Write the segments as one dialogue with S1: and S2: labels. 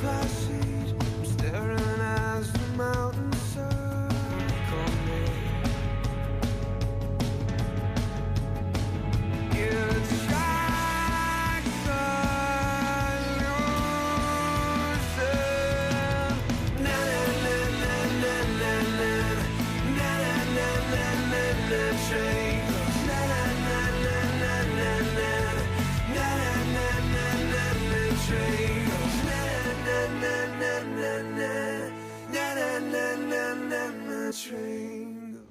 S1: passage. I'm staring as the mountains circle me. It's tracks are losing. Na na na na na na na. Na na na na na na. Train goes na na na na na na na. Na na na na na na. Train goes na na na na na na. Na na na na na na. Train goes.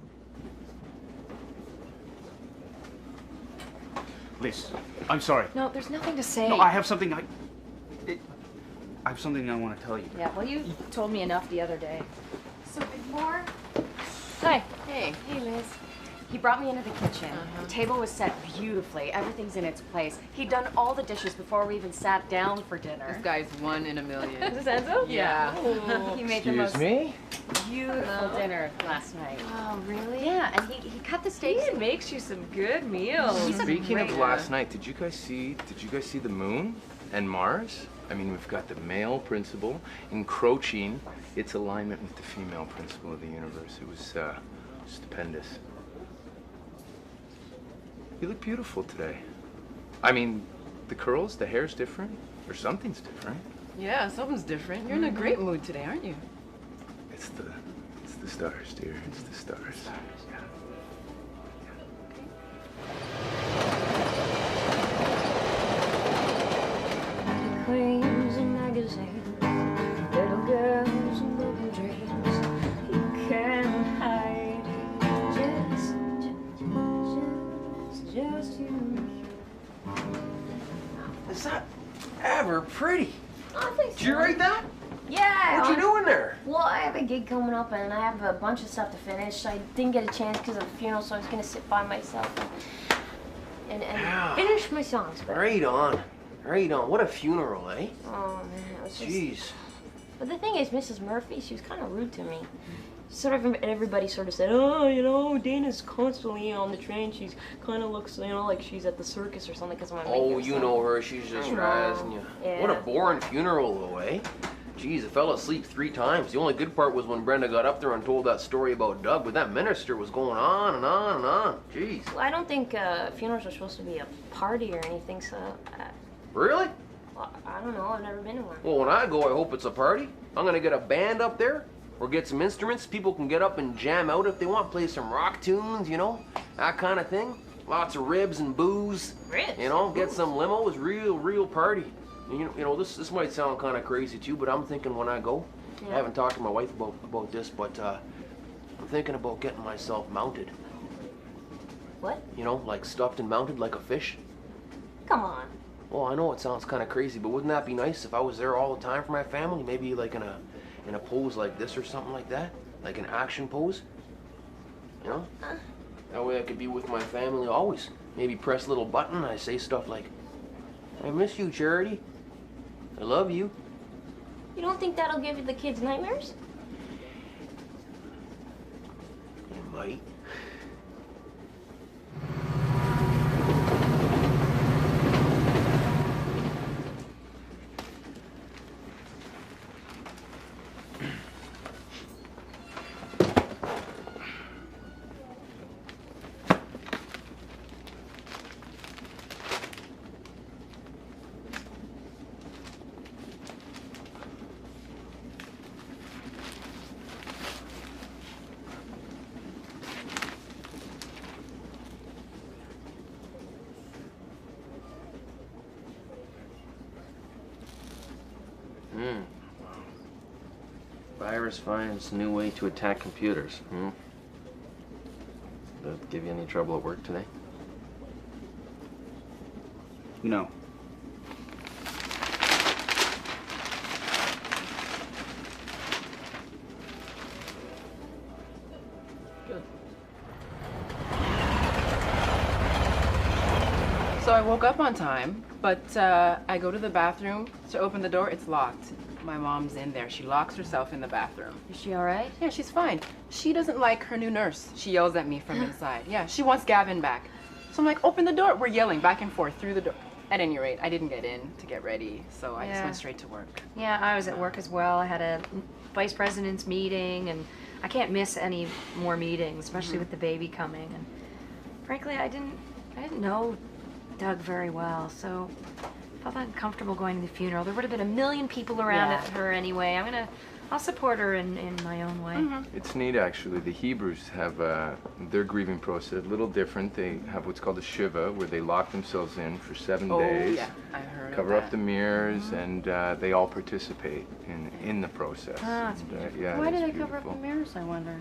S2: Liz, I'm sorry.
S3: No, there's nothing to say.
S2: No, I have something I have something I want to tell you.
S3: Yeah, well, you told me enough the other day.
S4: Something more?
S3: Hi.
S4: Hey.
S3: Hey, Liz. He brought me into the kitchen. The table was set beautifully. Everything's in its place. He'd done all the dishes before we even sat down for dinner.
S4: This guy's one in a million.
S3: Is this Enzo?
S4: Yeah.
S3: He made the most
S5: me?
S3: beautiful dinner last night.
S4: Oh, really?
S3: Yeah, and he cut the steaks.
S4: He makes you some good meals.
S3: He's a
S5: Speaking of
S3: great-
S5: last night, did you guys see the moon and Mars? I mean, we've got the male principle encroaching its alignment with the female principle of the universe. It was stupendous. You look beautiful today. I mean, the curls, the hair's different, or something's different.
S4: Yeah, something's different. You're in a great mood today, aren't you?
S5: It's the stars, dear. It's the stars. Yeah.
S6: Queens and magazines, little girls and broken dreams. You can't hide. Just you.
S7: Is that ever pretty?
S6: Oh, thanks,
S7: Did you
S6: John.
S7: write that?
S6: Yeah.
S7: What you doing there?
S6: Well, I have a gig coming up and I have a bunch of stuff to finish. I didn't get a chance because of the funeral, so I was gonna sit by myself and
S7: Yeah.
S6: finish my songs. But
S7: Right on. Right on. What a funeral, eh?
S6: oh man, it was just.
S7: Jeez.
S6: But the thing is, Mrs. Murphy, she was kind of rude to me. Sort of, everybody sort of said, oh, you know, Dana's constantly on the train. She's kind of looks, you know, like she's at the circus or something because of my makeup.
S7: Oh, you
S6: so-
S7: know her. She's just
S6: I know.
S7: razzing you.
S6: Yeah.
S7: What a boring funeral, though, eh? Jeez, I fell asleep 3 times. The only good part was when Brenda got up there and told that story about Doug, but that minister was going on and on and on. Jeez.
S6: Well, I don't think funerals are supposed to be a party or anything, so
S7: Really?
S6: well, I don't know. I've never been to one.
S7: Well, when I go, I hope it's a party. I'm gonna get a band up there, or get some instruments. People can get up and jam out if they want, play some rock tunes, you know, that kind of thing. Lots of ribs and booze.
S6: Ribs?
S7: You know, get some limos, real party. And you know, this might sound kind of crazy too, but I'm thinking when I go, I haven't talked to my wife about this, but I'm thinking about getting myself mounted.
S6: What?
S7: You know, like stuffed and mounted like a fish.
S6: Come on.
S7: Well, I know it sounds kind of crazy, but wouldn't that be nice if I was there all the time for my family? Maybe like in a pose like this or something like that, like an action pose. You know, that way I could be with my family always. Maybe press a little button. And I say stuff like, "I miss you, Charity. I love you."
S6: You don't think that'll give the kids nightmares?
S7: It might. Virus finds new way to attack computers. Did it give you any trouble at work today?
S2: No.
S4: So I woke up on time, but I go to the bathroom to open the door. It's locked. My mom's in there. She locks herself in the bathroom.
S3: Is she all right?
S4: Yeah, she's fine. She doesn't like her new nurse. She yells at me from inside. Yeah, she wants Gavin back. So I'm like, open the door. We're yelling back and forth through the door. At any rate, I didn't get in to get ready, so I just
S8: Yeah.
S4: went straight to work.
S8: Yeah, I was at work as well. I had a vice president's meeting, and I can't miss any more meetings, especially with the baby coming. And frankly, I didn't know Doug very well, so I felt uncomfortable going to the funeral. There would have been a million people around
S4: Yeah.
S8: her anyway. I'll support her in my own way.
S5: It's neat, actually. The Hebrews have their grieving process a little different. They have what's called a shiva, where they lock themselves in for 7 days,
S4: yeah, I heard
S5: cover
S4: of
S5: up
S4: that.
S5: the mirrors, and they all participate in the process.
S8: Ah, it's
S5: And, yeah,
S3: Why
S5: it
S3: do
S5: is
S3: they cover up
S5: beautiful.
S3: the mirrors, I wonder?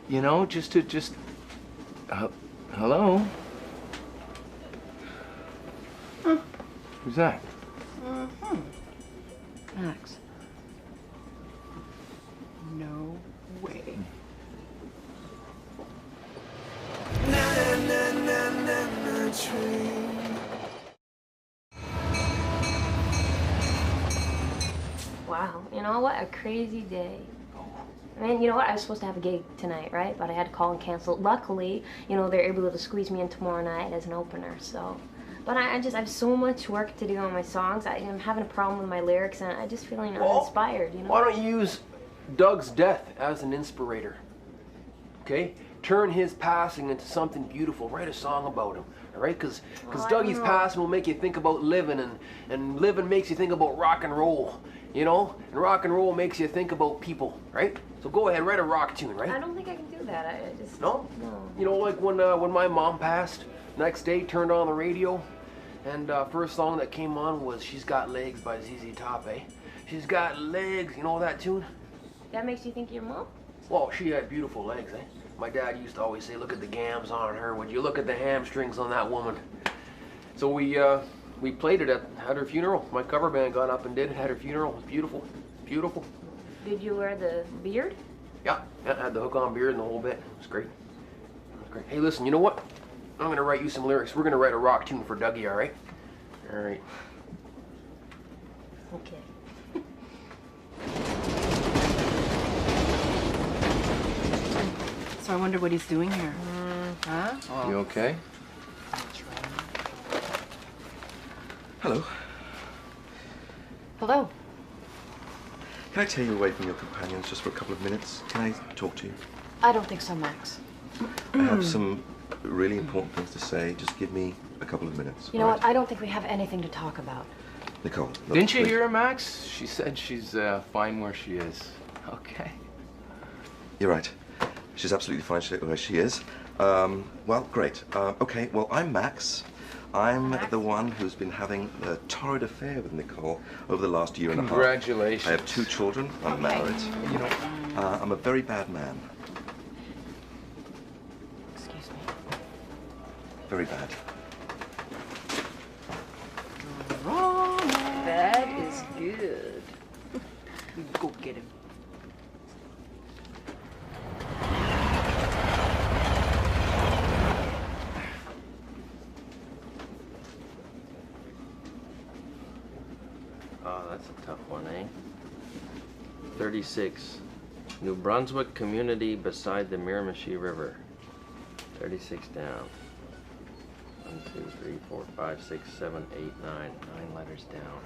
S5: You know, hello? Who's that?
S3: Max.
S4: No way.
S6: Wow, you know what? A crazy day. I mean, you know what? I was supposed to have a gig tonight, right? But I had to call and cancel. Luckily, you know, they're able to squeeze me in tomorrow night as an opener, so. But I have so much work to do on my songs. I'm having a problem with my lyrics, and I just feeling uninspired, you know?
S7: Why don't you use Doug's death as an inspirator? Okay? Turn his passing into something beautiful. Write a song about him. All right? Because
S6: I
S7: Dougie's
S6: don't know.
S7: passing will make you think about living, and living makes you think about rock and roll. You know? And rock and roll makes you think about people, right? So go ahead, write a rock tune, right?
S6: I don't think I can do that. I just...
S7: No?
S6: No.
S7: You know, like when my mom passed, next day turned on the radio, and first song that came on was "She's Got Legs" by ZZ Top, eh? She's got legs, you know that tune?
S6: That makes you think of your mom?
S7: Well, she had beautiful legs, eh? My dad used to always say, "Look at the gams on her. Would you look at the hamstrings on that woman?" So we played it at her funeral. My cover band got up and did it at her funeral. It was beautiful, beautiful.
S6: Did you wear the beard?
S7: Yeah, I had the hook-on beard and the whole bit. It was great. It was great. Hey, listen, you know what? I'm gonna write you some lyrics. We're gonna write a rock tune for Dougie, all right? All right.
S6: Okay.
S4: So I wonder what he's doing here. Huh?
S5: You okay?
S2: Hello.
S8: Hello.
S2: Can I take you away from your companions just for a couple of minutes? Can I talk to you?
S8: I don't think so, Max.
S2: I have some really important things to say. Just give me a couple of minutes.
S8: You know
S2: all
S8: what? I don't think we have anything to talk about.
S2: Nicole. look,
S5: Didn't you
S2: please.
S5: hear her, Max? She said she's fine where she is. Okay.
S2: You're right. She's absolutely fine where she is. Well, great. Okay, well, I'm Max. I'm the one who's been having a torrid affair with Nicole over the last year and a half.
S5: Congratulations.
S2: I have 2 children. I'm married.
S5: You know,
S2: I'm a very bad man.
S8: Excuse me.
S2: Very bad.
S4: That is good. Go get him.
S9: Oh, that's a tough one, eh? 36. New Brunswick community beside the Miramichi River. 36 down. 1, 2, 3, 4, 5, 6, 7, 8, 9. 9 letters down.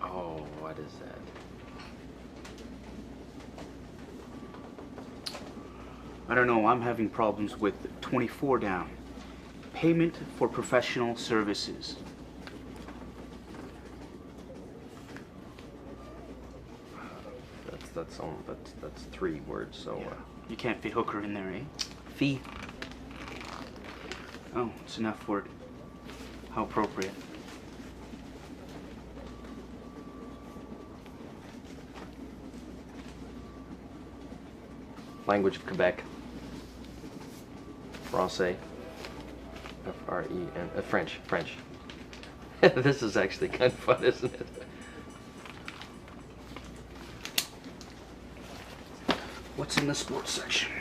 S9: Oh, what is that?
S2: I don't know. I'm having problems with 24 down. Payment for professional services.
S9: That's 3 words. So
S2: You can't fit hooker in there, eh? Fee. Oh, it's enough word. How appropriate.
S9: language of Quebec. Francais. F-R-E-N. French. French. This is actually kind of fun, isn't it?
S2: What's in the sports section?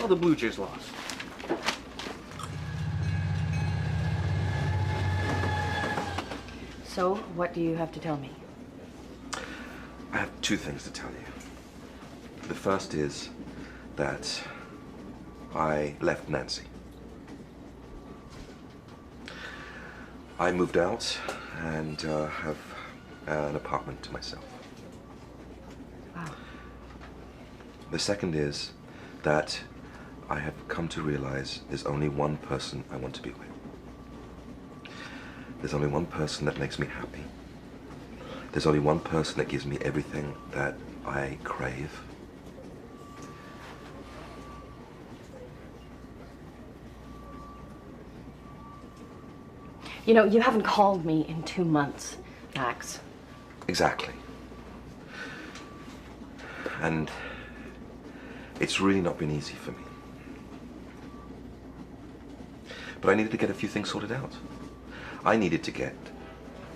S2: Oh, the Blue Jays lost.
S8: So, what do you have to tell me?
S10: I have 2 things to tell you. The first is
S2: that I left Nancy. I moved out and have an apartment to myself.
S8: Wow.
S2: The second is that I have come to realize there's only one person I want to be with. There's only one person that makes me happy. There's only one person that gives me everything that I crave.
S3: You know, you haven't called me in 2 months, Max.
S2: Exactly. And it's really not been easy for me. But I needed to get a few things sorted out. I needed to get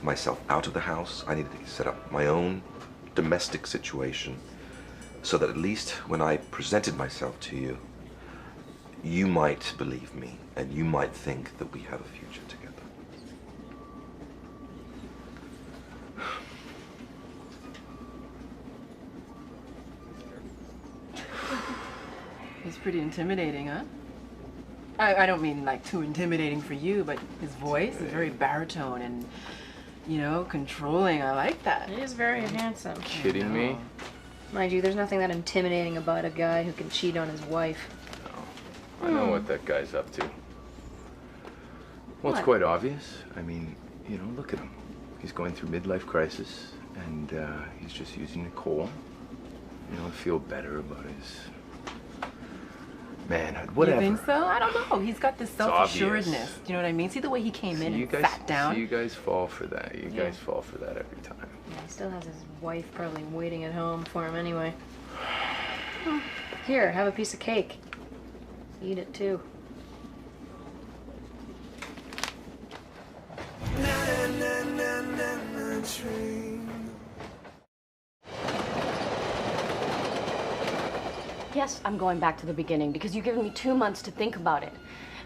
S2: myself out of the house. I needed to set up my own domestic situation so that at least when I presented myself to you, you might believe me and you might think that we have a future together.
S4: He's pretty intimidating, huh? I don't mean like too intimidating for you, but his voice is very baritone and, you know, controlling. I like that.
S8: He is very handsome.
S5: Kidding me?
S8: Mind you, there's nothing that intimidating about a guy who can cheat on his wife.
S5: I know what that guy's up to. Well,
S8: What?
S5: it's quite obvious. I mean, you know, look at him. He's going through midlife crisis, and he's just using Nicole, you know, to feel better about his manhood. Whatever.
S4: You think so? I don't know. He's got this self-assuredness.
S5: obvious.
S4: Do you know what I mean? See the way he came in
S5: You
S4: and
S5: guys,
S4: sat down?
S5: you guys fall for that. You guys fall for that every time.
S8: Yeah, he still has his wife probably waiting at home for him anyway. Here, have a piece of cake. Eat it too.
S1: Train.
S3: Yes, I'm going back to the beginning because you've given me 2 months to think about it.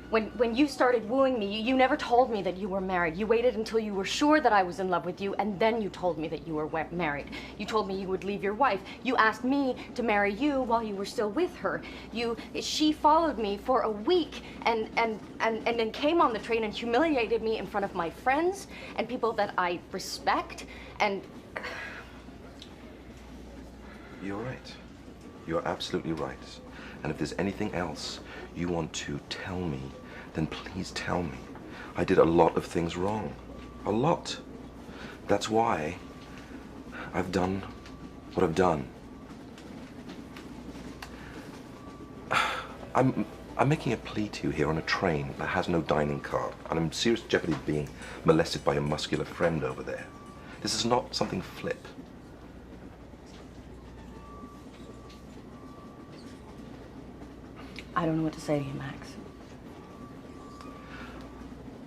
S3: When you started wooing me, you never told me that you were married. You waited until you were sure that I was in love with you, and then you told me that you were married. You told me you would leave your wife. You asked me to marry you while you were still with her. She followed me for a week and then came on the train and humiliated me in front of my friends and people that I respect. And
S2: You're right. You're absolutely right. And if there's anything else you want to tell me, then please tell me. I did a lot of things wrong. A lot. That's why I've done what I've done. I'm making a plea to you here on a train that has no dining car, and I'm in serious jeopardy of being molested by a muscular friend over there. This is not something flip.
S3: I don't know what to say to you, Max.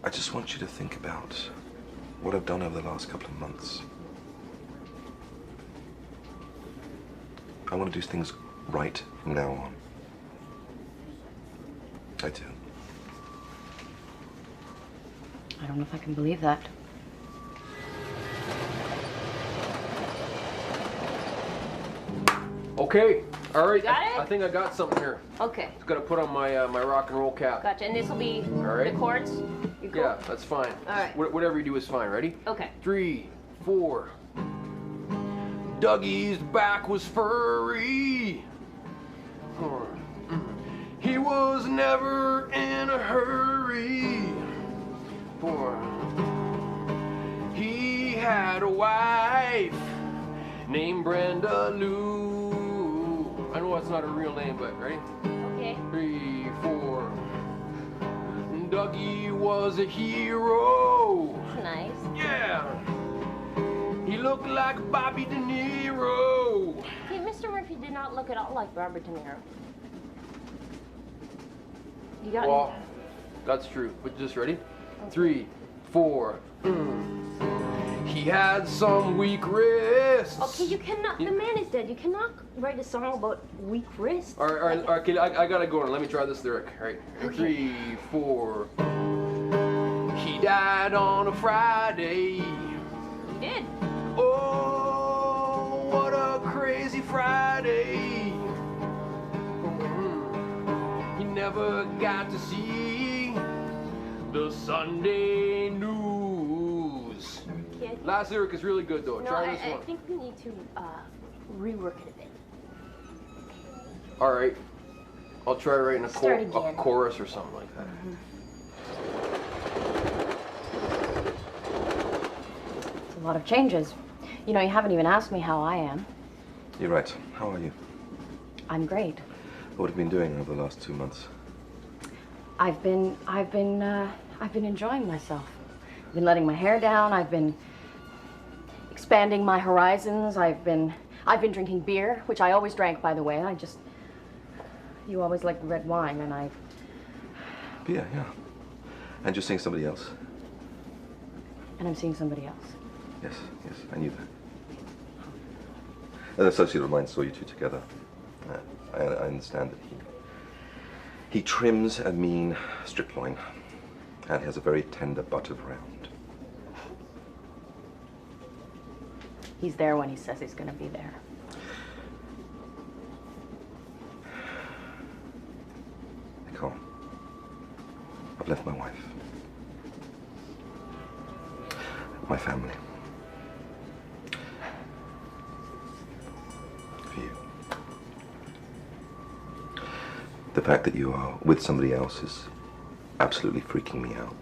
S2: I just want you to think about what I've done over the last couple of months. I want to do things right from now on. I do.
S3: I don't know if I can believe that.
S7: Okay, all right.
S6: Got it?
S7: I think I got something here.
S6: Okay,
S7: Just gotta put on my my rock and roll cap.
S6: gotcha. And this will be
S7: All right.
S6: the chords? You cool?
S7: Yeah, that's fine.
S6: All right.
S7: Whatever you do is fine. Ready?
S6: Okay.
S7: 3, 4. Dougie's back was furry. 4. He was never in a hurry. 4. He had a wife named Brenda Lou. I know that's not a real name, but ready?
S6: Okay.
S7: 3, 4. Dougie was a hero.
S6: Nice.
S7: Yeah. He looked like Bobby De Niro.
S6: Hey, Mr. Murphy did not look at all like Robert De Niro. You got
S7: Well, that's true. But just ready? 3, 4. He had some weak wrists.
S6: Okay, you cannot. The man is dead. You cannot write a song about weak wrists.
S7: All right, okay, I gotta go on. Let me try this lyric. All right,
S6: Okay.
S7: 3, 4. He died on a Friday.
S6: You did.
S7: Oh, what a crazy Friday. never got to see the Sunday news.
S6: Yeah,
S7: Last lyric is really good though.
S6: no,
S7: Try this
S6: I
S7: one.
S6: think we need to rework it a bit.
S7: All right. I'll try writing a
S6: Start again.
S7: chorus or something like that.
S3: It's a lot of changes. You know, you haven't even asked me how I am.
S2: You're right. How are you?
S3: I'm great.
S2: What have you been doing over the last 2 months?
S3: I've been enjoying myself. I've been letting my hair down. I've been expanding my horizons. I've been drinking beer, which I always drank, by the way. You always liked red wine, and I...
S2: Beer, yeah. And you're seeing somebody else?
S3: And I'm seeing somebody else.
S2: Yes, I knew that. An associate of mine saw you two together. I understand that he trims a mean strip loin and has a very tender butt of round.
S3: He's there when he says he's going to be there.
S2: Nicole, I've left my wife, my family, for you. The fact that you are with somebody else is absolutely freaking me out.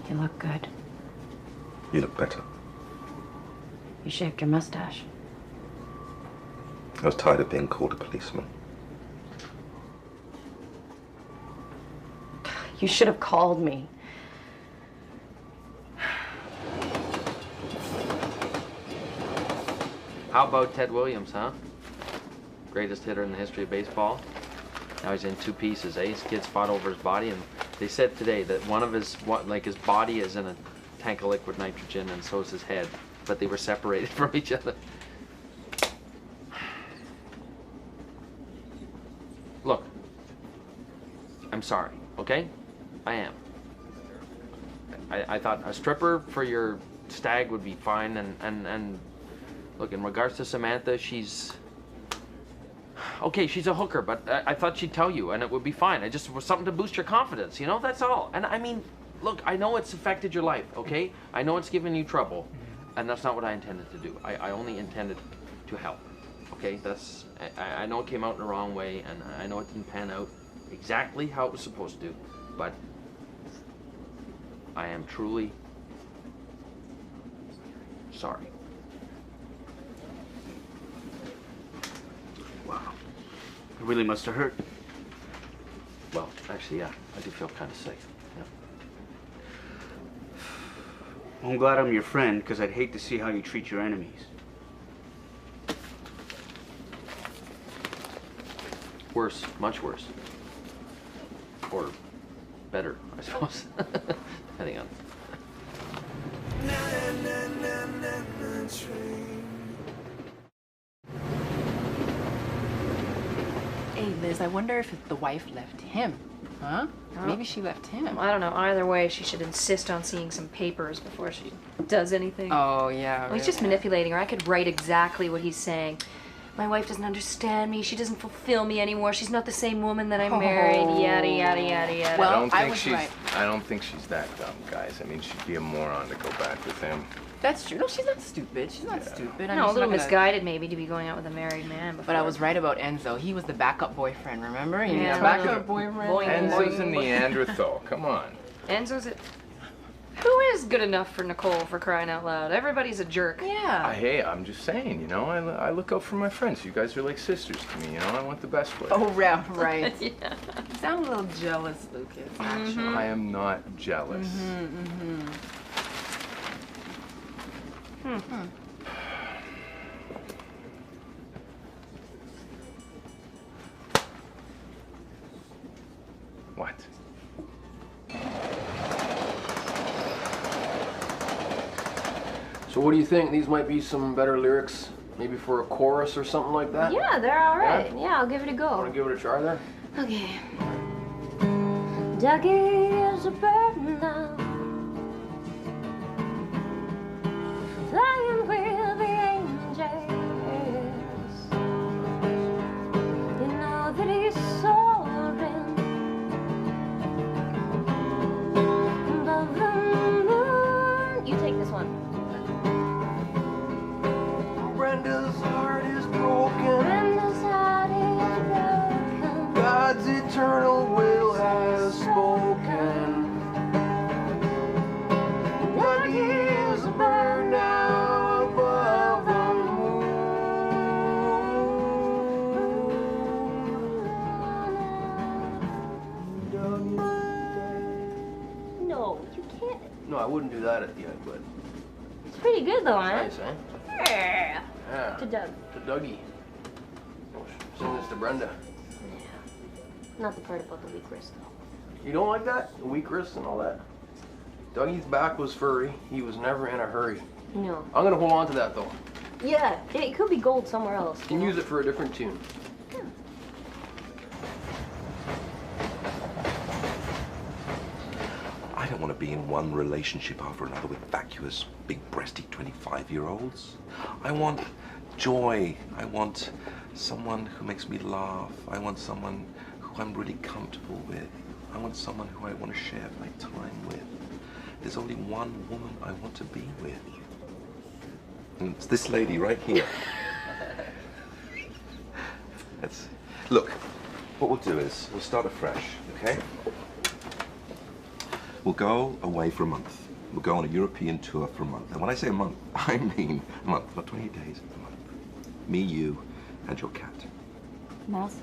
S3: You look good.
S2: You look better.
S3: You shaved your mustache.
S2: I was tired of being called a policeman.
S3: You should have called me.
S9: How about Ted Williams, huh? Greatest hitter in the history of baseball. Now he's in 2 pieces. His kids fought over his body, and they said today that one of his body is in a tank of liquid nitrogen, and so is his head. But they were separated from each other. Look, I'm sorry, okay? I am. I thought a stripper for your stag would be fine, and look, in regards to Samantha, she's okay, she's a hooker, but I thought she'd tell you, and it would be fine. It just was something to boost your confidence, you know? That's all. And I mean, look, I know it's affected your life, okay? I know it's given you trouble, and that's not what I intended to do. I only intended to help, okay? I know it came out in the wrong way, and I know it didn't pan out exactly how it was supposed to, but I am truly sorry.
S10: Wow. It really must have hurt.
S9: Well, actually, yeah, I do feel kind of sick. Yeah.
S10: Well, I'm glad I'm your friend, because I'd hate to see how you treat your enemies.
S9: Worse, much worse. Or better, I suppose. Depending on.
S4: Hey, Liz, I wonder if the wife left him, huh?
S8: Oh.
S4: Maybe she left him.
S8: I don't know. Either way, she should insist on seeing some papers before she does anything.
S4: Oh, yeah.
S8: Well, he's just manipulating her. I could write exactly what he's saying. My wife doesn't understand me. She doesn't fulfill me anymore. She's not the same woman that I married. Yada, yada, yada, yada.
S4: Well, I was right.
S5: I don't think she's that dumb, guys. I mean, she'd be a moron to go back with him.
S4: That's true. No, she's not stupid. She's not stupid. I'm
S8: No, a
S4: just
S8: little
S4: not gonna-
S8: misguided maybe to be going out with a married man before.
S4: But I was right about Enzo. He was the backup boyfriend, remember? You
S8: Yeah,
S4: need a backup boyfriend.
S8: Boing,
S5: Enzo's a Neanderthal. Come on.
S8: Enzo's it. Who is good enough for Nicole, for crying out loud? Everybody's a jerk.
S4: Yeah.
S5: Hey, I'm just saying, you know, I look out for my friends. You guys are like sisters to me, you know? I want the best for you.
S4: Oh, right.
S8: Yeah.
S4: You sound a little jealous, Lucas, actually.
S5: I am not jealous. What?
S7: So what do you think? These might be some better lyrics, maybe for a chorus or something like that?
S6: Yeah, they're all right. Yeah, I'll give it a
S7: Want
S6: go.
S7: to give it a try there?
S6: Okay. Ducky is a bird now.
S7: I wouldn't do that at the end, but
S6: It's pretty good though, huh?
S7: nice, eh?
S6: Yeah.
S7: Yeah.
S6: To Doug.
S7: To Dougie. Sing this to Brenda.
S6: Not the part about the weak wrist though.
S7: You don't like that? The weak wrist and all that? Dougie's back was furry. He was never in a hurry.
S6: No.
S7: I'm gonna hold on to that though.
S6: Yeah, it could be gold somewhere else.
S7: You can use it for a different tune.
S2: I don't want to be in one relationship after another with vacuous, big-breasted 25-year-olds. I want joy. I want someone who makes me laugh. I want someone who I'm really comfortable with. I want someone who I want to share my time with. There's only one woman I want to be with. And it's this lady right here. Look, what we'll do is we'll start afresh, okay? We'll go away for a month. We'll go on a European tour for a month. And when I say a month, I mean a month, not 20 days, a month. Me, you, and your cat.
S3: Mousy.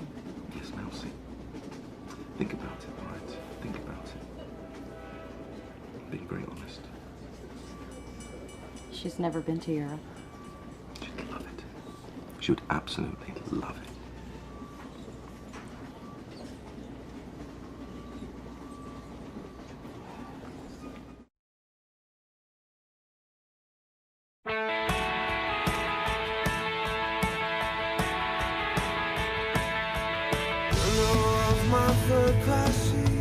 S2: Yes, Mousy. Think about it, all right? Think about it. I'm being very honest.
S3: She's never been to Europe.
S2: She'd love it. She would absolutely love it.
S1: Window of my third class seat.